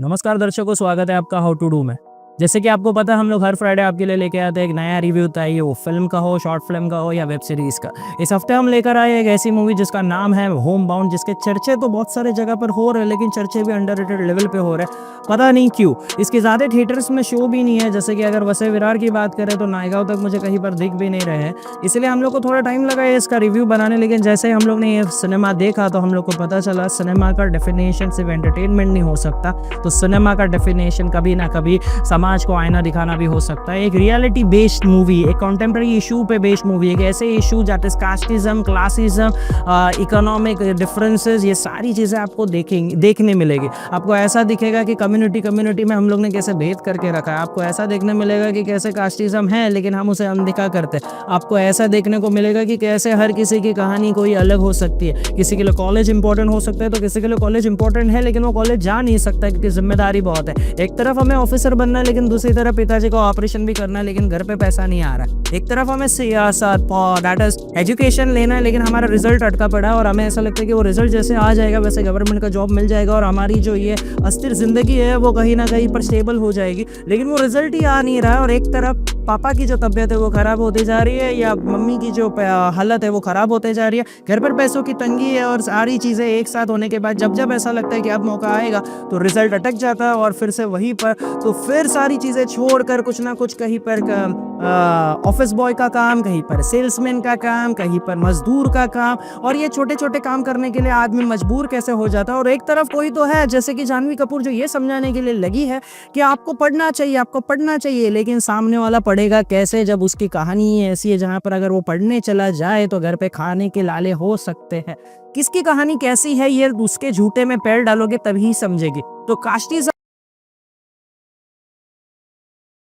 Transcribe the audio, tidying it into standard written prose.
नमस्कार दर्शकों, स्वागत है आपका हाउ टू डू में। जैसे कि आपको पता है, हम लोग हर फ्राइडे आपके लिए लेके आते हैं एक नया रिव्यू होता है, ये वो फिल्म का हो, शॉर्ट फिल्म का हो या वेब सीरीज का। इस हफ्ते हम लेकर आए एक ऐसी मूवी जिसका नाम है होम बाउंड, जिसके चर्चे तो बहुत सारे जगह पर हो रहे हैं, लेकिन चर्चे भी अंडररेटेड लेवल पे हो रहे हैं। पता नहीं क्यों इसके ज़्यादा थिएटर्स में शो भी नहीं है। जैसे कि अगर वसई विरार की बात करें तो नायगांव तक मुझे कहीं पर दिख भी नहीं रहे हैं, इसलिए हम लोग को थोड़ा टाइम लगा है इसका रिव्यू बनाने। लेकिन जैसे ही हम लोग ने ये सिनेमा देखा तो हम लोग को पता चला सिनेमा का डेफिनेशन सिर्फ एंटरटेनमेंट नहीं हो सकता। तो सिनेमा का डेफिनेशन कभी ना कभी समाज को आईना दिखाना भी हो सकता है। एक रियलिटी बेस्ड मूवी, एक कॉन्टेम्प्रेरी इशू पे बेस्ड मूवी, एक ऐसे issue that is casteism, classicism, economic differences, ये सारी चीज़ें आपको देखने मिलेगी। आपको ऐसा दिखेगा कि कम्युनिटी में हम लोग ने कैसे भेद करके रखा है। आपको ऐसा देखने मिलेगा कि कैसे कास्टिज्म है लेकिन हम उसे अनदेखा करते हैं। आपको ऐसा देखने को मिलेगा कि कैसे हर किसी की कहानी कोई अलग हो सकती है। किसी के लिए कॉलेज इंपॉर्टेंट हो सकता है तो किसी के लिए कॉलेज इंपॉर्टेंट है लेकिन वो कॉलेज जा नहीं सकता क्योंकि जिम्मेदारी बहुत है। एक तरफ हमें ऑफिसर बनना है लेकिन दूसरी तरफ पिताजी को ऑपरेशन भी करना है लेकिन घर पे पैसा नहीं आ रहा है। एक तरफ हमें सियासत, दैट इज एजुकेशन लेना है लेकिन हमारा रिजल्ट अटका पड़ा है और हमें ऐसा लगता है कि वो रिजल्ट जैसे आ जाएगा वैसे गवर्नमेंट का जॉब मिल जाएगा और हमारी जो ये अस्थिर जिंदगी है वो कहीं ना कहीं पर स्टेबल हो जाएगी, लेकिन वो रिजल्ट ही आ नहीं रहा है। और एक तरफ पापा की जो तबीयत है वो खराब होती जा रही है या मम्मी की जो हालत है वो खराब होते जा रही है। घर पर पैसों की तंगी है और सारी चीज़ें एक साथ होने के बाद जब जब ऐसा लगता है कि अब मौका आएगा तो रिजल्ट अटक जाता है और फिर से वहीं पर तो फिर सारी चीज़ें छोड़कर कुछ ना कुछ कहीं पर ऑफिस बॉय का काम, कहीं पर सेल्समैन का काम, कहीं पर मजदूर का काम, और ये छोटे छोटे काम करने के लिए आदमी मजबूर कैसे हो जाता है। और एक तरफ कोई तो है जैसे कि जानवी कपूर जो ये समझाने के लिए लगी है कि आपको पढ़ना चाहिए, लेकिन सामने वाला पढ़ेगा कैसे जब उसकी कहानी ऐसी है जहाँ पर अगर वो पढ़ने चला जाए तो घर पे खाने के लाले हो सकते हैं। किसकी कहानी कैसी है ये उसके झूठे में पैर डालोगे तभी समझेगी। तो कास्टिज्म